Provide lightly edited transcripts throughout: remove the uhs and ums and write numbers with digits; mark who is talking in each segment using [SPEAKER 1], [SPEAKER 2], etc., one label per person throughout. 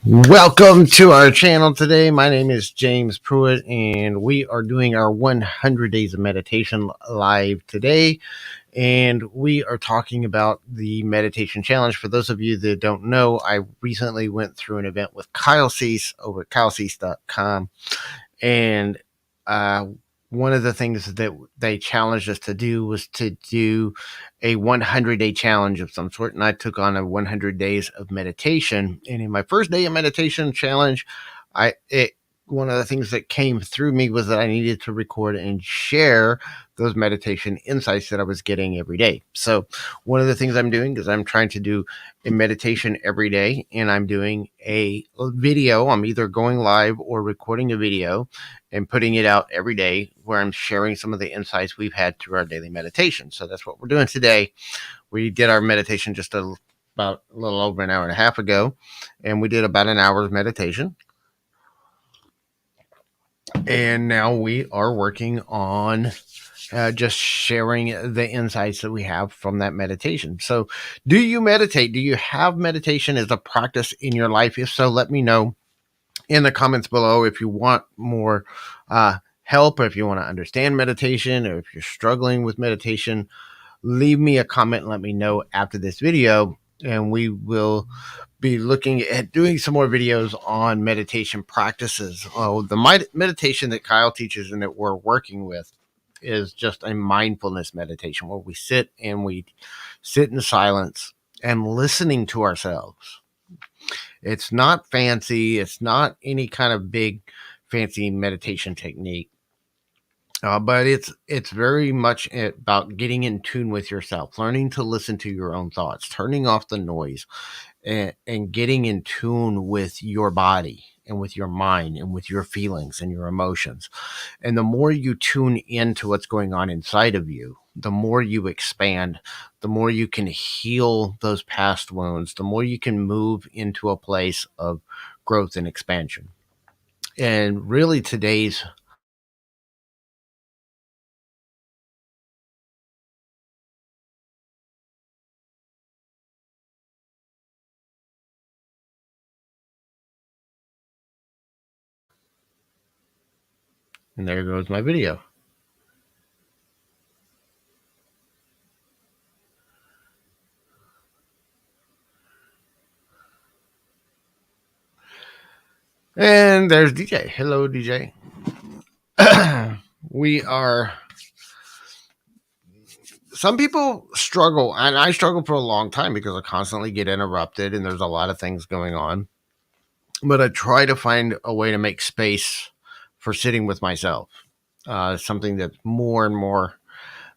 [SPEAKER 1] Welcome to our channel today. My name is James Pruitt, and we are doing our 100 Days of Meditation live today. And we are talking about the meditation challenge. For those of you that don't know, I recently went through an event with Kyle Cease over at kylecease.com. And one of the things that they challenged us to do was to do a 100-day challenge of some sort. And I took on a 100 days of meditation. And in my first day of meditation challenge, one of the things that came through me was that I needed to record and share those meditation insights that I was getting every day. So one of the things I'm doing is I'm trying to do a meditation every day, and I'm doing a video. I'm either going live or recording a video and putting it out every day where I'm sharing some of the insights we've had through our daily meditation. So that's what we're doing today. We did our meditation just about a little over an hour and a half ago, and we did about an hour's meditation. And now we are working on just sharing the insights that we have from that meditation. So, do you meditate? Do you have meditation as a practice in your life? If so, let me know in the comments below. If you want more help, or if you want to understand meditation, or if you're struggling with meditation, leave me a comment and let me know after this video, and we will be looking at doing some more videos on meditation practices. Oh, the meditation that Kyle teaches and that we're working with is just a mindfulness meditation where we sit in silence and listening to ourselves. It's not fancy. It's not any kind of big fancy meditation technique. But it's very much about getting in tune with yourself, learning to listen to your own thoughts, turning off the noise, and getting in tune with your body and with your mind and with your feelings and your emotions. And the more you tune into what's going on inside of you, the more you expand, the more you can heal those past wounds, the more you can move into a place of growth and expansion. And really today's and there goes my video. And there's DJ. Hello, DJ. We are. Some people struggle, and I struggled for a long time because I constantly get interrupted and there's a lot of things going on. But I try to find a way to make space for sitting with myself. Something that's more and more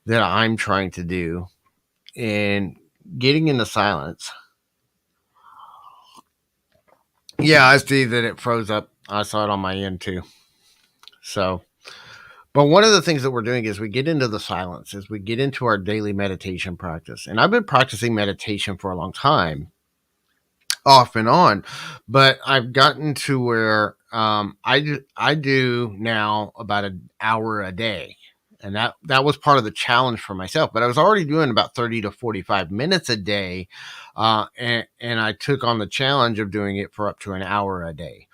[SPEAKER 1] that I'm trying to do, and getting into silence. Yeah, I see that it froze up. I saw it on my end too. So, but one of the things that we're doing is we get into the silence, as we get into our daily meditation practice. And I've been practicing meditation for a long time, off and on, but I've gotten to where I do now about an hour a day. And that was part of the challenge for myself. But I was already doing about 30 to 45 minutes a day. And I took on the challenge of doing it for up to an hour a day.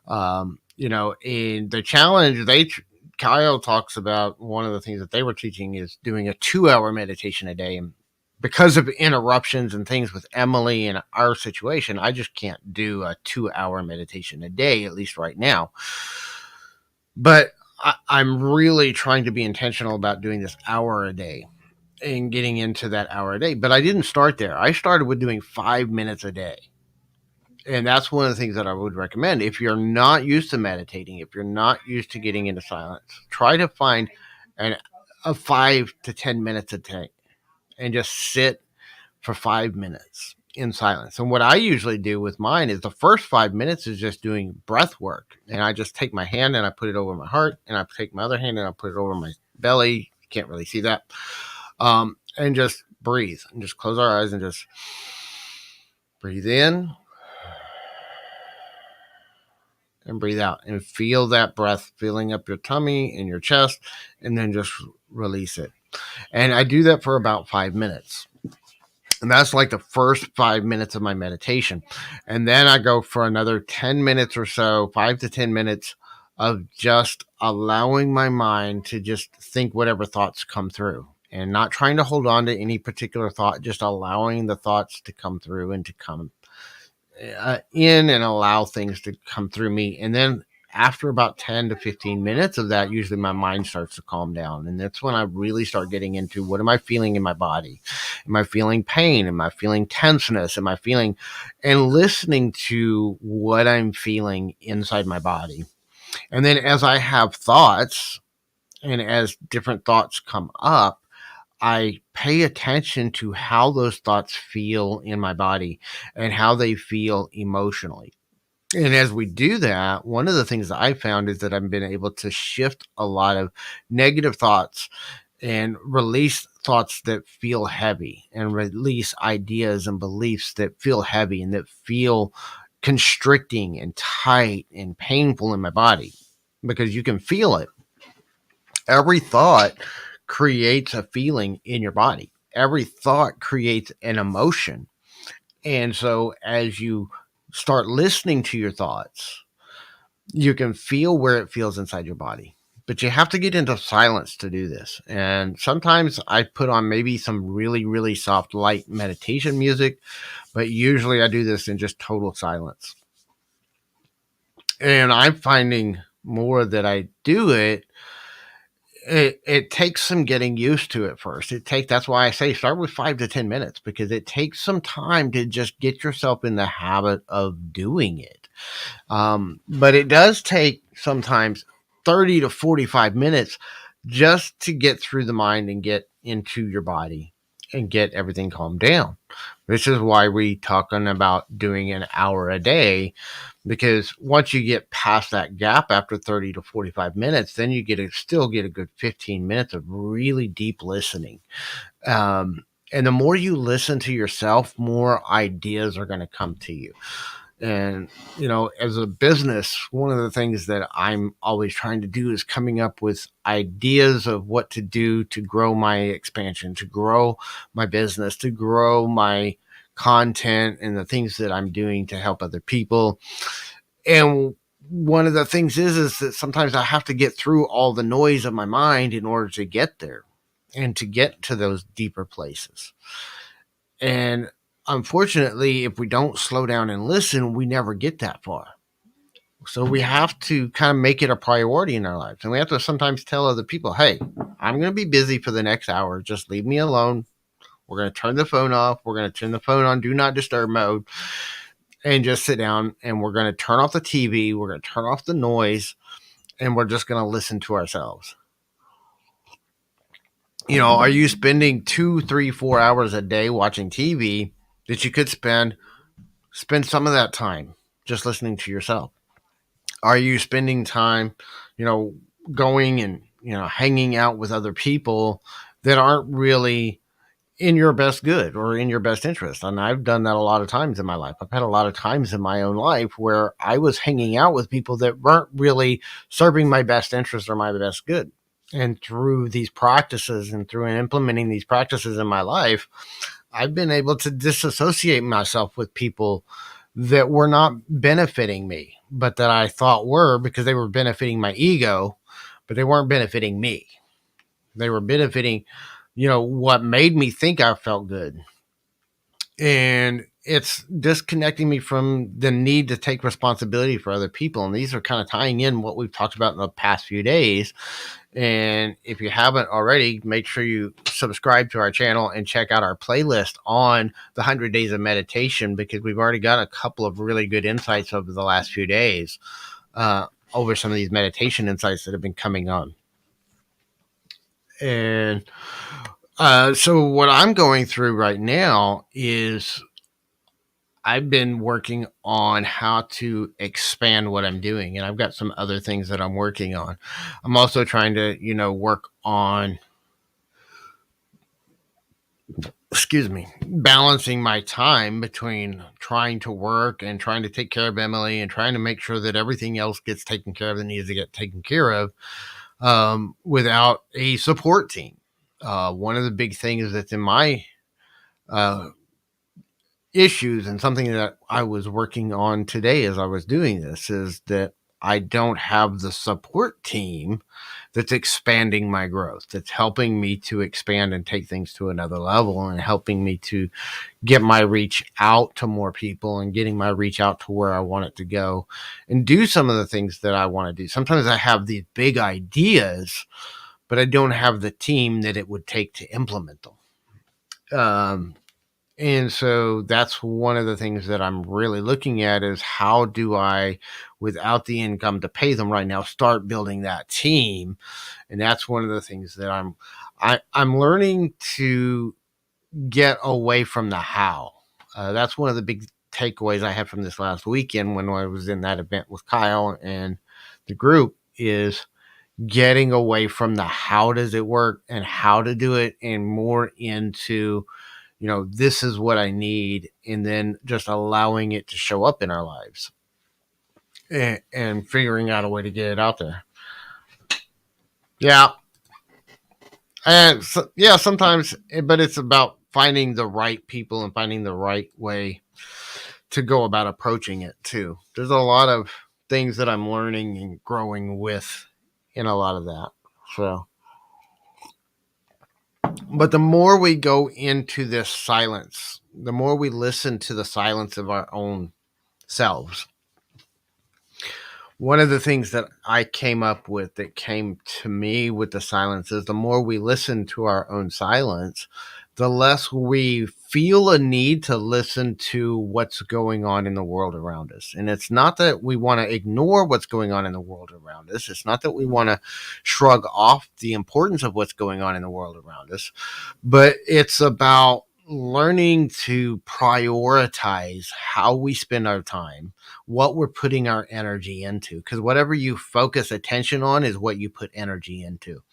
[SPEAKER 1] In the challenge, Kyle talks about one of the things that they were teaching is doing a 2-hour meditation a day. And because of interruptions and things with Emily and our situation, I just can't do a 2-hour meditation a day, at least right now. But I'm really trying to be intentional about doing this hour a day and getting into that hour a day. But I didn't start there. I started with doing 5 minutes a day. And that's one of the things that I would recommend. If you're not used to meditating, if you're not used to getting into silence, try to find a 5 to 10 minutes a day and just sit for 5 minutes in silence. And what I usually do with mine is the first 5 minutes is just doing breath work. And I just take my hand and I put it over my heart, and I take my other hand and I put it over my belly. You can't really see that. And just breathe and just close our eyes and just breathe in and breathe out, and feel that breath filling up your tummy and your chest, and then just release it. And I do that for about 5 minutes. And that's like the first 5 minutes of my meditation. And then I go for another 10 minutes or so, 5 to 10 minutes of just allowing my mind to just think whatever thoughts come through and not trying to hold on to any particular thought, just allowing the thoughts to come through and to come in and allow things to come through me. And then after about 10 to 15 minutes of that, usually my mind starts to calm down. And that's when I really start getting into what am I feeling in my body? Am I feeling pain? Am I feeling tenseness? Am I feeling, and listening to what I'm feeling inside my body. And then as I have thoughts and as different thoughts come up, I pay attention to how those thoughts feel in my body and how they feel emotionally. And as we do that, one of the things that I found is that I've been able to shift a lot of negative thoughts and release thoughts that feel heavy and release ideas and beliefs that feel heavy and that feel constricting and tight and painful in my body because you can feel it. Every thought creates a feeling in your body. Every thought creates an emotion. And so as you start listening to your thoughts, you can feel where it feels inside your body. But you have to get into silence to do this. And sometimes I put on maybe some really, really soft, light meditation music, but usually I do this in just total silence. And I'm finding more that I do it takes some getting used to it first. That's why I say start with 5 to 10 minutes because it takes some time to just get yourself in the habit of doing it. But it does take sometimes 30 to 45 minutes just to get through the mind and get into your body and get everything calmed down. This is why we talking about doing an hour a day, because once you get past that gap after 30 to 45 minutes, then you still get a good 15 minutes of really deep listening. And the more you listen to yourself, more ideas are going to come to you. And, as a business, one of the things that I'm always trying to do is coming up with ideas of what to do to grow my expansion, to grow my business, to grow my content and the things that I'm doing to help other people. And one of the things is that sometimes I have to get through all the noise of my mind in order to get there and to get to those deeper places. And unfortunately, if we don't slow down and listen, we never get that far. So we have to kind of make it a priority in our lives. And we have to sometimes tell other people, hey, I'm going to be busy for the next hour. Just leave me alone. We're going to turn the phone off. We're going to turn the phone on do not disturb mode and just sit down, and we're going to turn off the TV. We're going to turn off the noise, and we're just going to listen to ourselves. Are you spending 2, 3, 4 hours a day watching TV that you could spend some of that time just listening to yourself? Are you spending time, you know, going and, hanging out with other people that aren't really in your best good or in your best interest? And I've done that a lot of times in my life. I've had a lot of times in my own life where I was hanging out with people that weren't really serving my best interest or my best good. And through these practices and through implementing these practices in my life, I've been able to disassociate myself with people that were not benefiting me, but that I thought were because they were benefiting my ego, but they weren't benefiting me. They were benefiting, what made me think I felt good. And it's disconnecting me from the need to take responsibility for other people. And these are kind of tying in what we've talked about in the past few days. And if you haven't already, make sure you subscribe to our channel and check out our playlist on the 100 Days of Meditation, because we've already got a couple of really good insights over the last few days over some of these meditation insights that have been coming on. And so what I'm going through right now is I've been working on how to expand what I'm doing, and I've got some other things that I'm working on. I'm also trying to, work on, balancing my time between trying to work and trying to take care of Emily and trying to make sure that everything else gets taken care of that needs to get taken care of without a support team. One of the big things that's in my issues, and something that I was working on today as I was doing this, is that I don't have the support team that's expanding my growth, that's helping me to expand and take things to another level, and helping me to get my reach out to more people, and getting my reach out to where I want it to go, and do some of the things that I want to do. Sometimes I have these big ideas, but I don't have the team that it would take to implement them. And so that's one of the things that I'm really looking at, is how do I, without the income to pay them right now, start building that team. And that's one of the things that I'm learning to get away from the how. That's one of the big takeaways I had from this last weekend when I was in that event with Kyle and the group, is getting away from the how does it work and how to do it, and more into, this is what I need, and then just allowing it to show up in our lives, and figuring out a way to get it out there. Yeah. And so, yeah, sometimes, but it's about finding the right people and finding the right way to go about approaching it too. There's a lot of things that I'm learning and growing with in a lot of that. So, but the more we go into this silence, the more we listen to the silence of our own selves. One of the things that I came up with, that came to me with the silence, is the more we listen to our own silence, the less we feel a need to listen to what's going on in the world around us. And it's not that we want to ignore what's going on in the world around us. It's not that we want to shrug off the importance of what's going on in the world around us, but it's about learning to prioritize how we spend our time, what we're putting our energy into, because whatever you focus attention on is what you put energy into,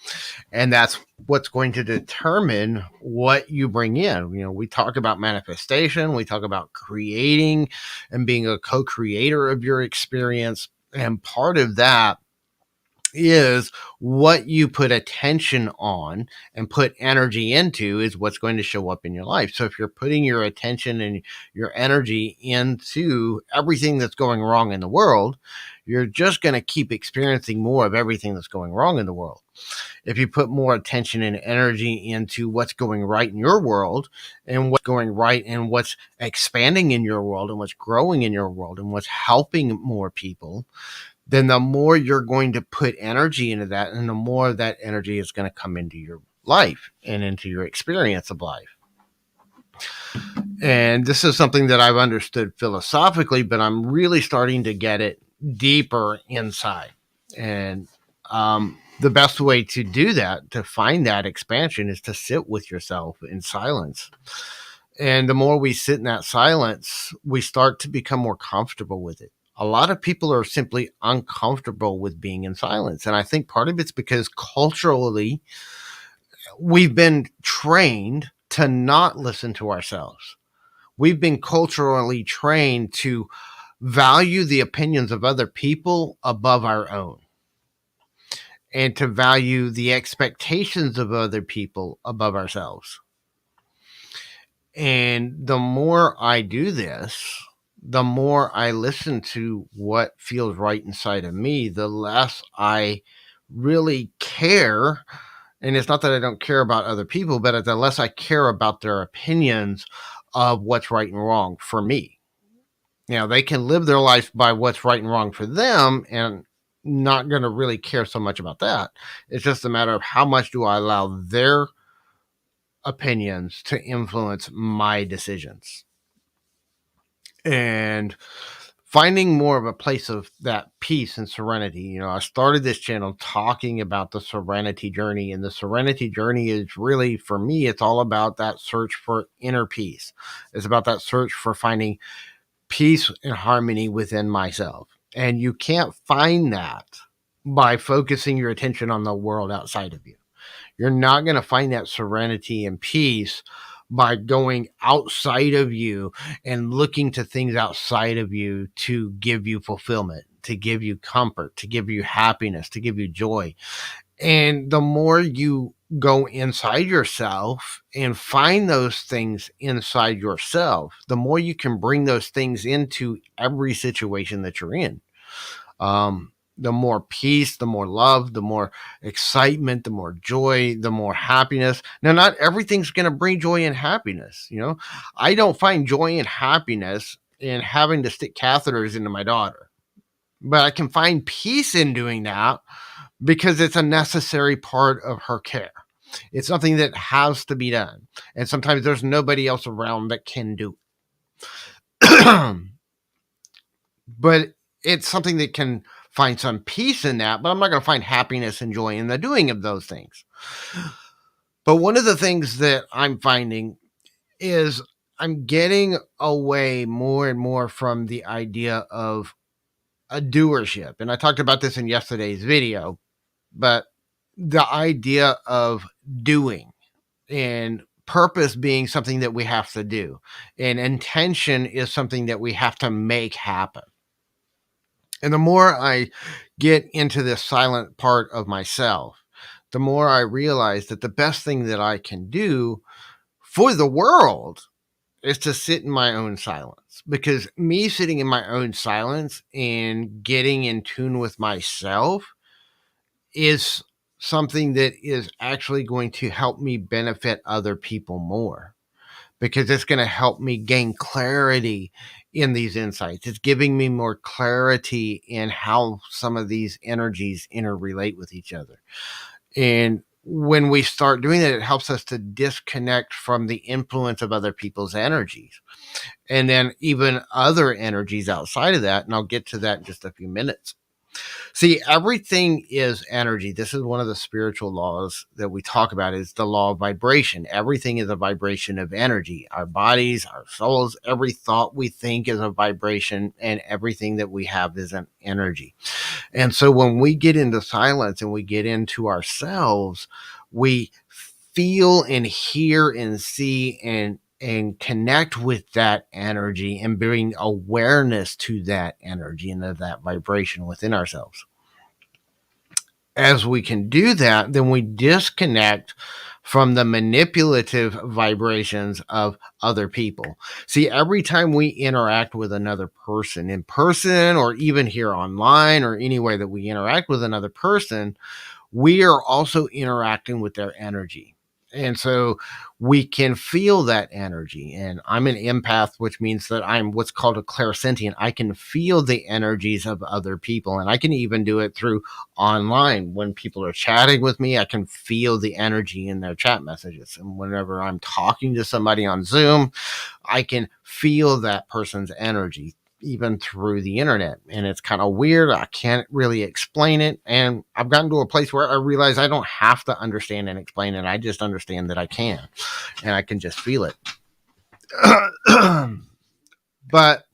[SPEAKER 1] and that's what's going to determine what you bring in. We talk about manifestation, we talk about creating and being a co-creator of your experience, and part of that is what you put attention on and put energy into is what's going to show up in your life. So if you're putting your attention and your energy into everything that's going wrong in the world, you're just going to keep experiencing more of everything that's going wrong in the world. If you put more attention and energy into what's going right in your world, and what's going right, and what's expanding in your world, and what's growing in your world, and what's helping more people, then the more you're going to put energy into that, and the more that energy is going to come into your life and into your experience of life. And this is something that I've understood philosophically, but I'm really starting to get it deeper inside. And the best way to do that, to find that expansion, is to sit with yourself in silence. And the more we sit in that silence, we start to become more comfortable with it. A lot of people are simply uncomfortable with being in silence. And I think part of it's because culturally, we've been trained to not listen to ourselves. We've been culturally trained to value the opinions of other people above our own, and to value the expectations of other people above ourselves. And the more I do this, the more I listen to what feels right inside of me, the less I really care. And it's not that I don't care about other people, but the less I care about their opinions of what's right and wrong for me. They can live their life by what's right and wrong for them, and not going to really care so much about that. It's just a matter of how much do I allow their opinions to influence my decisions. And finding more of a place of that peace and serenity. I started this channel talking about the Serenity Journey, and the Serenity Journey is really, for me, it's all about that search for inner peace. It's about that search for finding peace and harmony within myself. And you can't find that by focusing your attention on the world outside of you. You're not going to find that serenity and peace by going outside of you and looking to things outside of you to give you fulfillment, to give you comfort, to give you happiness, to give you joy. And the more you go inside yourself and find those things inside yourself, the more you can bring those things into every situation that you're in. The more peace, the more love, the more excitement, the more joy, the more happiness. Now, not everything's going to bring joy and happiness. I don't find joy and happiness in having to stick catheters into my daughter, but I can find peace in doing that because it's a necessary part of her care. It's something that has to be done. And sometimes there's nobody else around that can do it. But it's something that can find some peace in that, but I'm not going to find happiness and joy in the doing of those things. But one of the things that I'm finding is I'm getting away more and more from the idea of a doership. And I talked about this in yesterday's video, but the idea of doing and purpose being something that we have to do, and intention is something that we have to make happen. And the more I get into this silent part of myself, the more I realize that the best thing that I can do for the world is to sit in my own silence. Because me sitting in my own silence and getting in tune with myself is something that is actually going to help me benefit other people more, because it's going to help me gain clarity in these insights. It's giving me more clarity in how some of these energies interrelate with each other. And when we start doing that, it helps us to disconnect from the influence of other people's energies, and then even other energies outside of that. And I'll get to that in just a few minutes. See, everything is energy. This is one of the spiritual laws that we talk about, is the law of vibration. Everything is a vibration of energy. Our bodies, our souls, every thought we think is a vibration, and everything that we have is an energy. And so when we get into silence and we get into ourselves, we feel and hear and see and connect with that energy and bring awareness to that energy and of that vibration within ourselves. As we can do that, then we disconnect from the manipulative vibrations of other people. See, every time we interact with another person in person, or even here online, or any way that we interact with another person, we are also interacting with their energy. And so we can feel that energy. And I'm an empath, which means that I'm what's called a clairsentient. I can feel the energies of other people. And I can even do it through online. When people are chatting with me, I can feel the energy in their chat messages. And whenever I'm talking to somebody on Zoom, I can feel that person's energy, even through the internet. And it's kind of weird. I can't really explain it. And I've gotten to a place where I realize I don't have to understand and explain it. I just understand that I can, and I can just feel it. But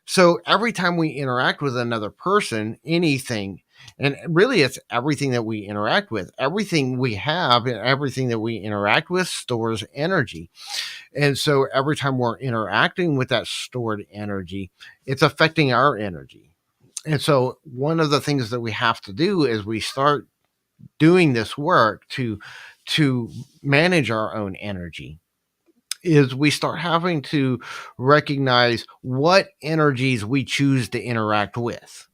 [SPEAKER 1] so every time we interact with another person, anything, and really it's everything that we interact with, everything we have and everything that we interact with stores energy. And so every time we're interacting with that stored energy, it's affecting our energy. And so one of the things that we have to do is we start doing this work to manage our own energy, is we start having to recognize what energies we choose to interact with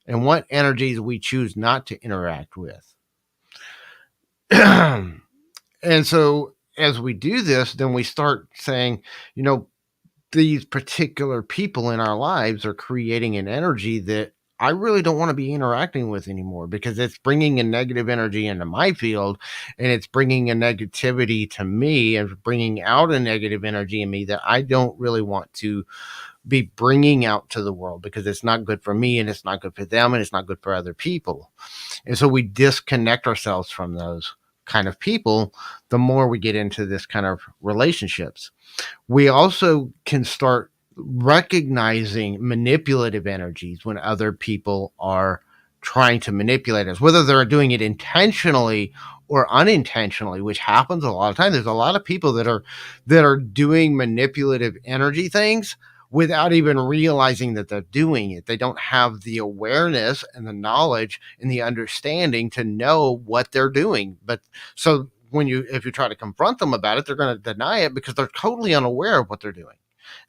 [SPEAKER 1] and what energies we choose not to interact with. And so as we do this, then we start saying, these particular people in our lives are creating an energy that I really don't want to be interacting with anymore, because it's bringing a negative energy into my field, and it's bringing a negativity to me and bringing out a negative energy in me that I don't really want to be bringing out to the world, because it's not good for me and it's not good for them and it's not good for other people. And so we disconnect ourselves from those kind of people the more we get into this kind of relationships. We also can start recognizing manipulative energies when other people are trying to manipulate us, whether they're doing it intentionally or unintentionally, which happens a lot of times. There's a lot of people that are doing manipulative energy things without even realizing that they're doing it. They don't have the awareness and the knowledge and the understanding to know what they're doing. But so if you try to confront them about it, they're going to deny it because they're totally unaware of what they're doing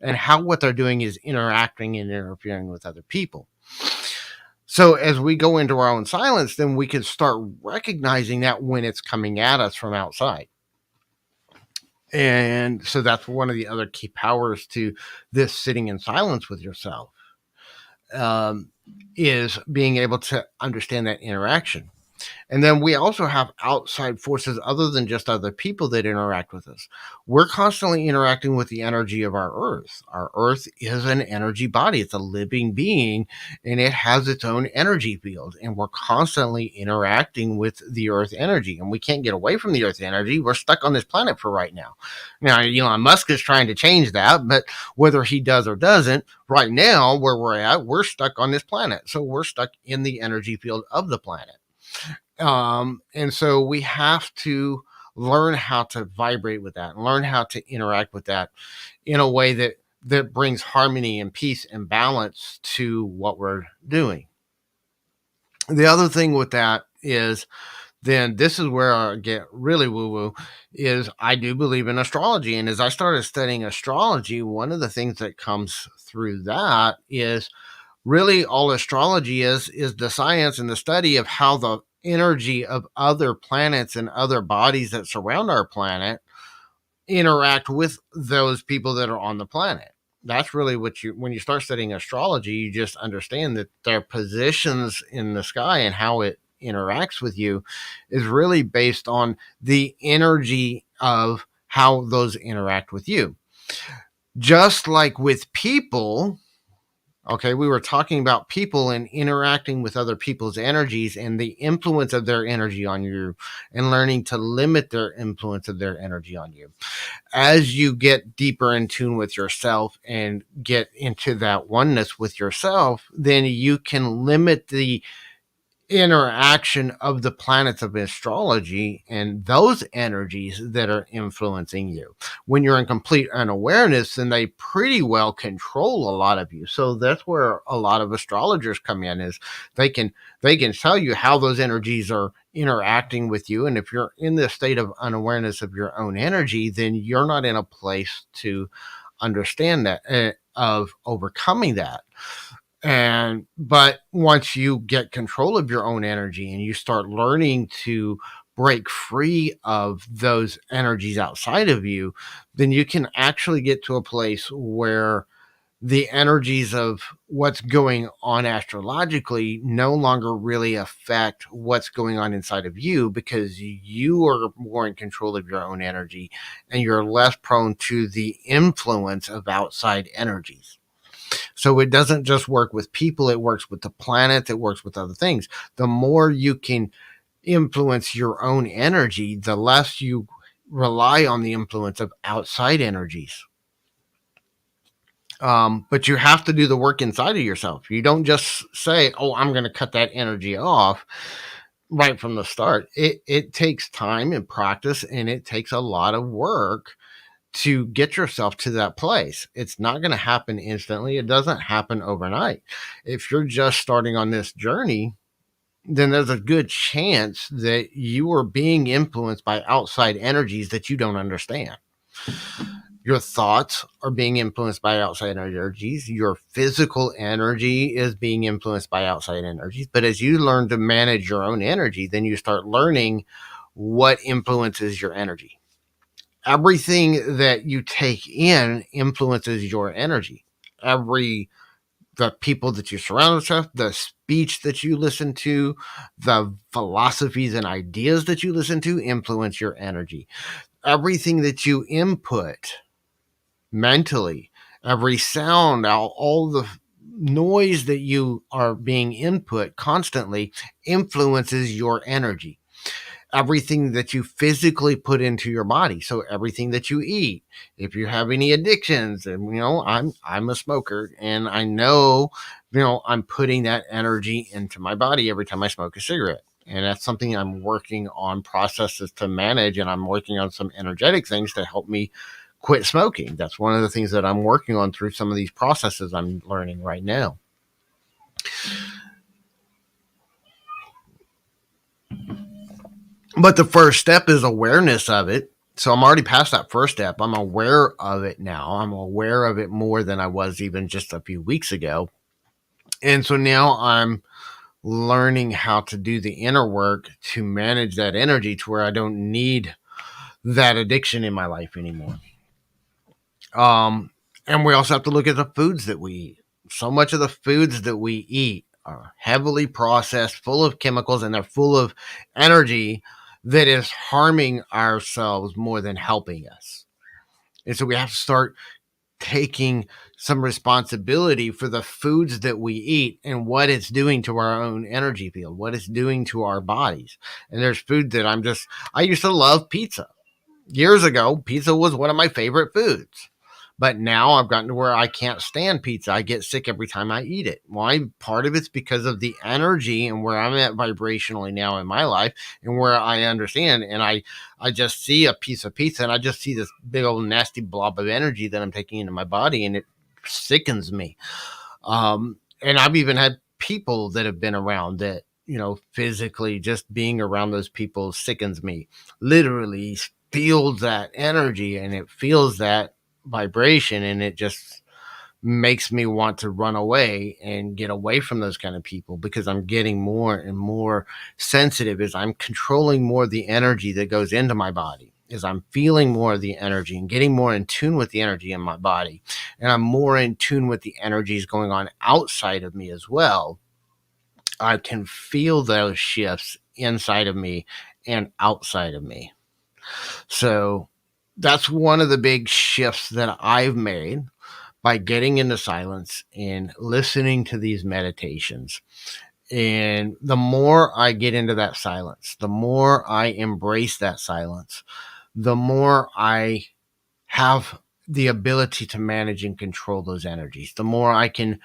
[SPEAKER 1] and how what they're doing is interacting and interfering with other people. So as we go into our own silence, then we can start recognizing that when it's coming at us from outside. And so that's one of the other key powers to this sitting in silence with yourself, is being able to understand that interaction. And then we also have outside forces other than just other people that interact with us. We're constantly interacting with the energy of our earth. Our earth is an energy body. It's a living being and it has its own energy field. And we're constantly interacting with the earth energy. And we can't get away from the earth energy. We're stuck on this planet for right now. Now, Elon Musk is trying to change that, but whether he does or doesn't, right now where we're at, we're stuck on this planet. So we're stuck in the energy field of the planet. And so we have to learn how to vibrate with that and learn how to interact with that in a way that brings harmony and peace and balance to what we're doing. The other thing with that is, then this is where I get really woo-woo, is I do believe in astrology. And as I started studying astrology, one of the things that comes through that is really all astrology is the science and the study of how the energy of other planets and other bodies that surround our planet interact with those people that are on the planet. That's really what when you start studying astrology, you just understand that their positions in the sky and how it interacts with you is really based on the energy of how those interact with you. Just like with people, okay, we were talking about people and interacting with other people's energies and the influence of their energy on you and learning to limit their influence of their energy on you. As you get deeper in tune with yourself and get into that oneness with yourself, then you can limit the interaction of the planets of astrology and those energies that are influencing you. When you're in complete unawareness, then they pretty well control a lot of you. So that's where a lot of astrologers come in, is they can tell you how those energies are interacting with you. And if you're in this state of unawareness of your own energy, then you're not in a place to understand that, of overcoming that. But once you get control of your own energy and you start learning to break free of those energies outside of you, then you can actually get to a place where the energies of what's going on astrologically no longer really affect what's going on inside of you, because you are more in control of your own energy and you're less prone to the influence of outside energies. So it doesn't just work with people, it works with the planet, it works with other things. The more you can influence your own energy, the less you rely on the influence of outside energies. But you have to do the work inside of yourself. You don't just say, oh, I'm going to cut that energy off right from the start. It takes time and practice, and it takes a lot of work to get yourself to that place. It's not going to happen instantly. It doesn't happen overnight. If you're just starting on this journey, then there's a good chance that you are being influenced by outside energies that you don't understand. Your thoughts are being influenced by outside energies. Your physical energy is being influenced by outside energies. But as you learn to manage your own energy, then you start learning what influences your energy. Everything that you take in influences your energy. The people that you surround yourself, the speech that you listen to, the philosophies and ideas that you listen to influence your energy. Everything that you input mentally, every sound, all the noise that you are being input constantly influences your energy. Everything that you physically put into your body. So everything that you eat, if you have any addictions, and I'm a smoker, and I know, I'm putting that energy into my body every time I smoke a cigarette. And that's something I'm working on processes to manage. And I'm working on some energetic things to help me quit smoking. That's one of the things that I'm working on through some of these processes I'm learning right now. But the first step is awareness of it. So I'm already past that first step. I'm aware of it now. I'm aware of it more than I was even just a few weeks ago. And so now I'm learning how to do the inner work to manage that energy to where I don't need that addiction in my life anymore. And we also have to look at the foods that we eat. So much of the foods that we eat are heavily processed, full of chemicals, and they're full of energy that is harming ourselves more than helping us. And so we have to start taking some responsibility for the foods that we eat and what it's doing to our own energy field, what it's doing to our bodies. And there's food that I used to love pizza. Years ago, pizza was one of my favorite foods. But now I've gotten to where I can't stand pizza. I get sick every time I eat it. Why? Part of it's because of the energy and where I'm at vibrationally now in my life and where I understand. And I just see a piece of pizza and I just see this big old nasty blob of energy that I'm taking into my body and it sickens me. And I've even had people that have been around that, physically just being around those people sickens me. Literally feels that energy and it feels that vibration and it just makes me want to run away and get away from those kind of people because I'm getting more and more sensitive as I'm controlling more of the energy that goes into my body, as I'm feeling more of the energy and getting more in tune with the energy in my body. And I'm more in tune with the energies going on outside of me as well. I can feel those shifts inside of me and outside of me. So that's one of the big shifts that I've made by getting into silence and listening to these meditations. And the more I get into that silence, the more I embrace that silence, the more I have the ability to manage and control those energies, the more I can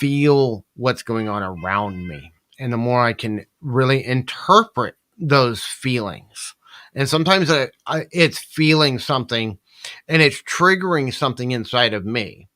[SPEAKER 1] feel what's going on around me, and the more I can really interpret those feelings. And sometimes it's feeling something and it's triggering something inside of me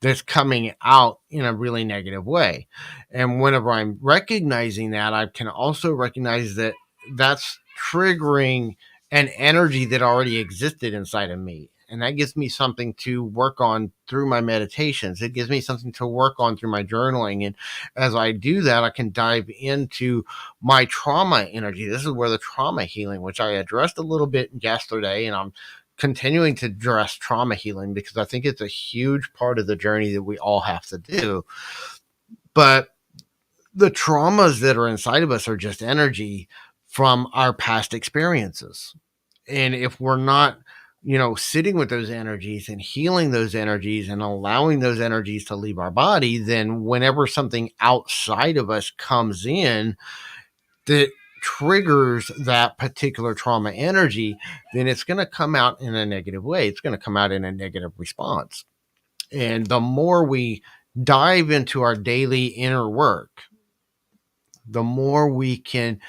[SPEAKER 1] that's coming out in a really negative way. And whenever I'm recognizing that, I can also recognize that that's triggering an energy that already existed inside of me. And that gives me something to work on through my meditations. It gives me something to work on through my journaling. And as I do that, I can dive into my trauma energy. This is where the trauma healing, which I addressed a little bit yesterday, and I'm continuing to address trauma healing because I think it's a huge part of the journey that we all have to do. But the traumas that are inside of us are just energy from our past experiences. And if we're not, sitting with those energies and healing those energies and allowing those energies to leave our body, then whenever something outside of us comes in that triggers that particular trauma energy, then it's going to come out in a negative way. It's going to come out in a negative response. And the more we dive into our daily inner work, the more we can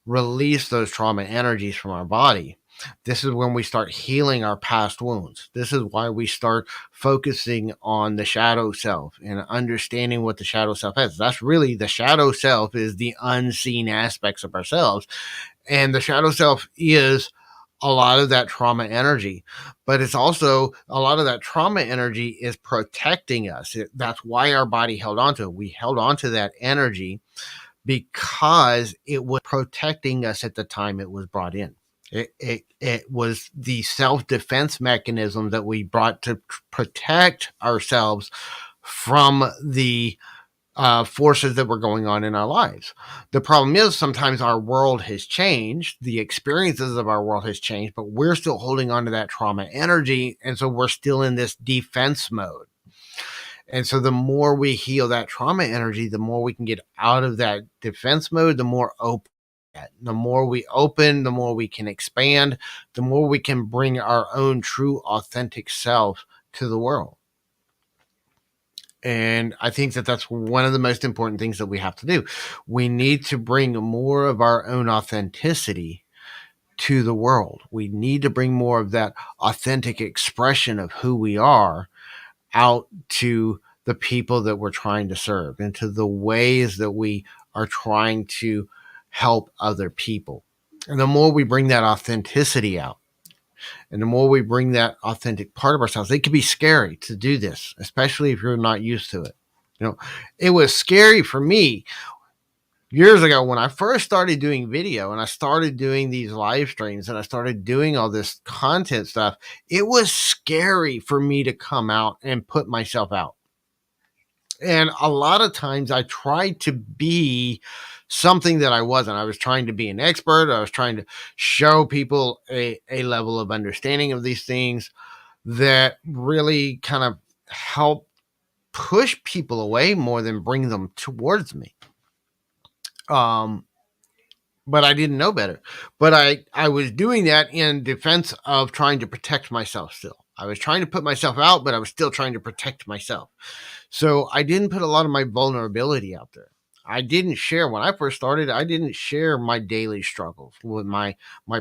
[SPEAKER 1] release those trauma energies from our body. This is when we start healing our past wounds. This is why we start focusing on the shadow self and understanding what the shadow self is. That's really the shadow self is the unseen aspects of ourselves. And the shadow self is a lot of that trauma energy, but it's also a lot of that trauma energy is protecting us. That's why our body held on to it. We held on to that energy because it was protecting us at the time it was brought in. It was the self-defense mechanism that we brought to protect ourselves from the forces that were going on in our lives. The problem is sometimes our world has changed, the experiences of our world has changed, but we're still holding on to that trauma energy, and so we're still in this defense mode. And so the more we heal that trauma energy, the more we can get out of that defense mode, the more open. The more we open, the more we can expand, the more we can bring our own true, authentic self to the world. And I think that that's one of the most important things that we have to do. We need to bring more of our own authenticity to the world. We need to bring more of that authentic expression of who we are out to the people that we're trying to serve, into the ways that we are trying to help other people. And the more we bring that authenticity out, and the more we bring that authentic part of ourselves, it can be scary to do this, especially if you're not used to it. It was scary for me years ago when I first started doing video and I started doing these live streams and I started doing all this content stuff. It was scary for me to come out and put myself out. And a lot of times I tried to be something that I wasn't. I was trying to be an expert. I was trying to show people a level of understanding of these things that really kind of help push people away more than bring them towards me. But I didn't know better. But I was doing that in defense of trying to protect myself still. I was trying to put myself out, but I was still trying to protect myself. So I didn't put a lot of my vulnerability out there. I didn't share when I first started. I didn't share my daily struggles with my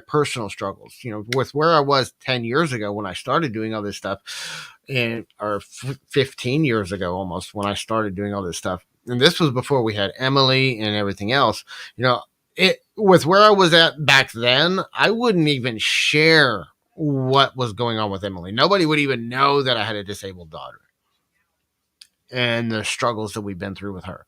[SPEAKER 1] personal struggles. With where I was 10 years ago when I started doing all this stuff, or 15 years ago almost when I started doing all this stuff. And this was before we had Emily and everything else. With where I was at back then, I wouldn't even share what was going on with Emily. Nobody would even know that I had a disabled daughter and the struggles that we've been through with her.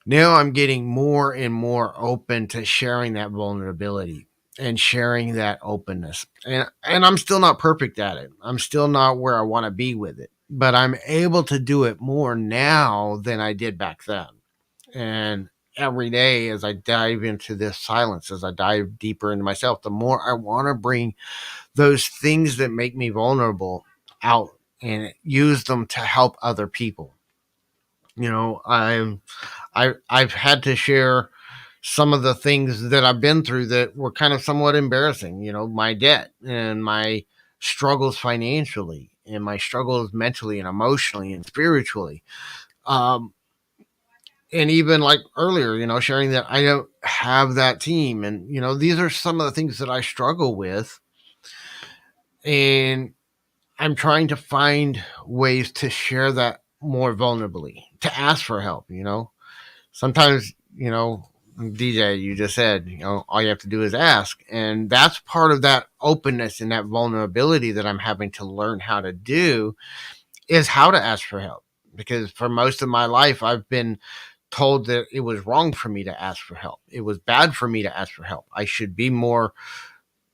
[SPEAKER 1] Now I'm getting more and more open to sharing that vulnerability and sharing that openness. And I'm still not perfect at it. I'm still not where I want to be with it, but I'm able to do it more now than I did back then. And every day as I dive into this silence, as I dive deeper into myself, the more I want to bring those things that make me vulnerable out and use them to help other people. I've had to share some of the things that I've been through that were kind of somewhat embarrassing, my debt and my struggles financially and my struggles mentally and emotionally and spiritually. And even like earlier, sharing that I don't have that team. And, these are some of the things that I struggle with. And I'm trying to find ways to share that more vulnerably, to ask for help. Sometimes, DJ, you just said, all you have to do is ask. And that's part of that openness and that vulnerability that I'm having to learn how to do, is how to ask for help. Because for most of my life, I've been told that it was wrong for me to ask for help. It was bad for me to ask for help. I should be more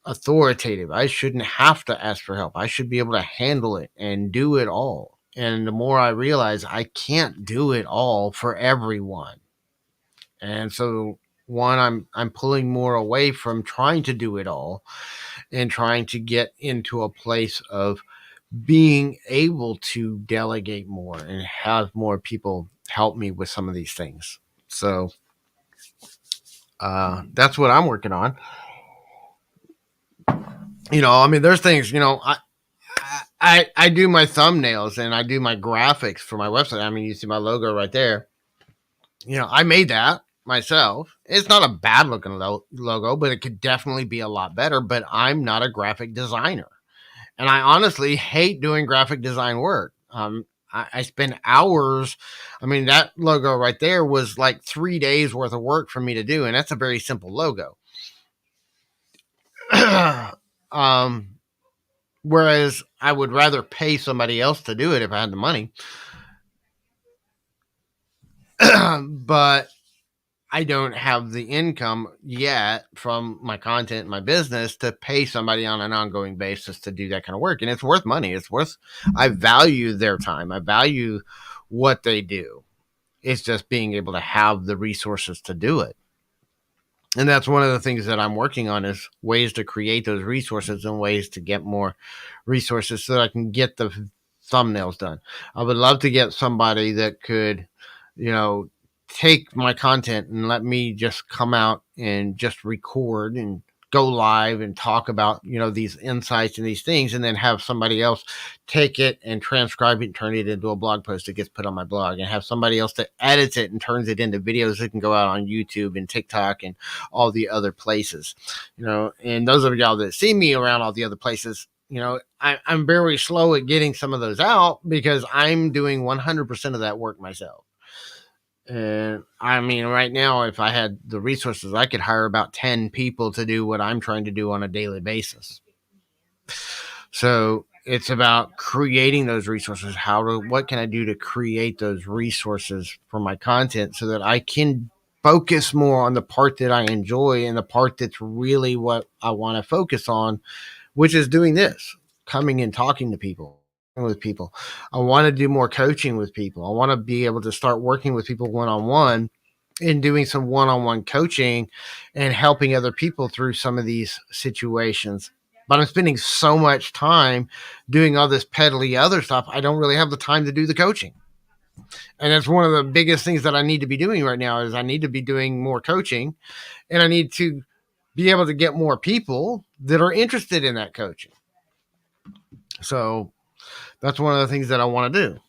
[SPEAKER 1] authoritative. I shouldn't have to ask for help. I should be able to handle it and do it all. And the more I realize I can't do it all for everyone. And so I'm pulling more away from trying to do it all and trying to get into a place of being able to delegate more and have more people help me with some of these things. So that's what I'm working on. There's things, I do my thumbnails and I do my graphics for my website. You see my logo right there. I made that myself. It's not a bad looking logo, but it could definitely be a lot better. But I'm not a graphic designer. And I honestly hate doing graphic design work. I spend hours. That logo right there was like 3 days worth of work for me to do. And that's a very simple logo. Whereas I would rather pay somebody else to do it if I had the money. But I don't have the income yet from my content and my business to pay somebody on an ongoing basis to do that kind of work. And it's worth money. I value their time. I value what they do. It's just being able to have the resources to do it. And that's one of the things that I'm working on, is ways to create those resources and ways to get more resources so that I can get the thumbnails done. I would love to get somebody that could, take my content and let me just come out and just record and go live and talk about, these insights and these things, and then have somebody else take it and transcribe it and turn it into a blog post that gets put on my blog, and have somebody else that edits it and turns it into videos that can go out on YouTube and TikTok and all the other places, and those of y'all that see me around all the other places, I'm very slow at getting some of those out because I'm doing 100% of that work myself. And I mean, right now, if I had the resources, I could hire about 10 people to do what I'm trying to do on a daily basis. So it's about creating those resources. What can I do to create those resources for my content so that I can focus more on the part that I enjoy and the part that's really what I want to focus on, which is doing this, coming and talking to people, with people. I want to do more coaching with people. I want to be able to start working with people one-on-one and doing some one-on-one coaching and helping other people through some of these situations. But I'm spending so much time doing all this peddly other stuff. I don't really have the time to do the coaching. And that's one of the biggest things that I need to be doing right now is I need to be doing more coaching, and I need to be able to get more people that are interested in that coaching. So that's one of the things that I want to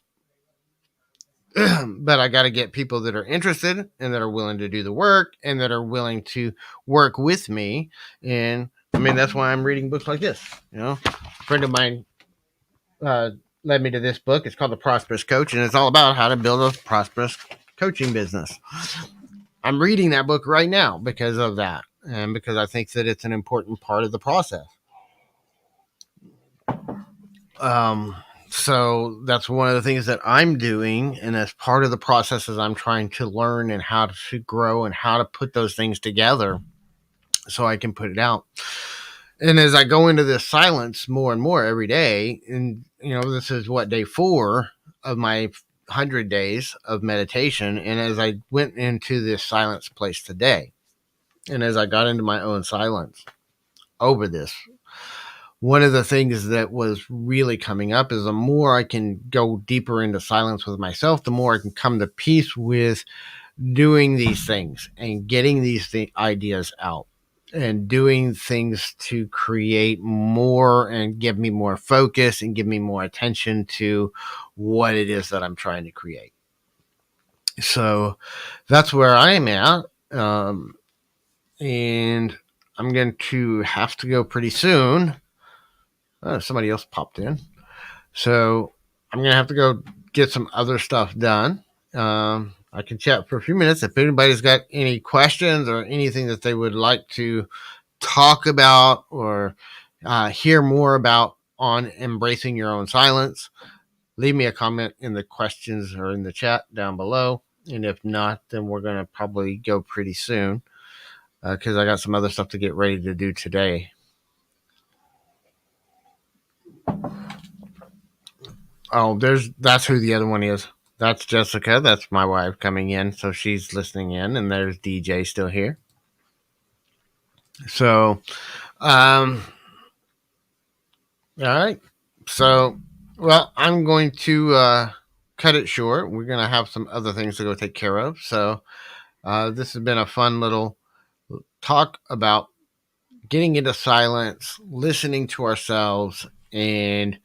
[SPEAKER 1] do. But I got to get people that are interested and that are willing to do the work and that are willing to work with me. And I mean, that's why I'm reading books like this. A friend of mine led me to this book. It's called The Prosperous Coach, and it's all about how to build a prosperous coaching business. I'm reading that book right now because of that, and because I think that it's an important part of the process. So that's one of the things that I'm doing. And as part of the process is I'm trying to learn and how to grow and how to put those things together so I can put it out. And as I go into this silence more and more every day, and this is day 4 of my 100 days of meditation. And as I went into this silence place today, and as I got into my own silence over this, one of the things that was really coming up is the more I can go deeper into silence with myself, the more I can come to peace with doing these things and getting these ideas out and doing things to create more and give me more focus and give me more attention to what it is that I'm trying to create. So that's where I am at. And I'm going to have to go pretty soon. Somebody else popped in. So I'm going to have to go get some other stuff done. I can chat for a few minutes. If anybody's got any questions or anything that they would like to talk about or hear more about on embracing your own silence, leave me a comment in the questions or in the chat down below. And if not, then we're going to probably go pretty soon because I got some other stuff to get ready to do today. Oh, that's who the other one is. That's Jessica. That's my wife coming in. So she's listening in, and there's DJ still here. So, all right. So, well, I'm going to cut it short. We're going to have some other things to go take care of. So, this has been a fun little talk about getting into silence, listening to ourselves, and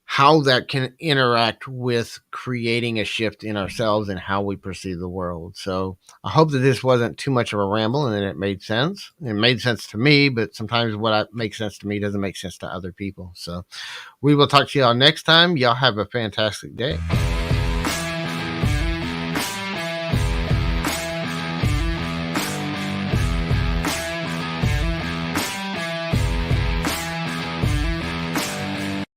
[SPEAKER 1] how that can interact with creating a shift in ourselves and how we perceive the world. So I hope that this wasn't too much of a ramble and that it made sense. It made sense to me, but sometimes what makes sense to me doesn't make sense to other people. So we will talk to y'all next time. Y'all have a fantastic day.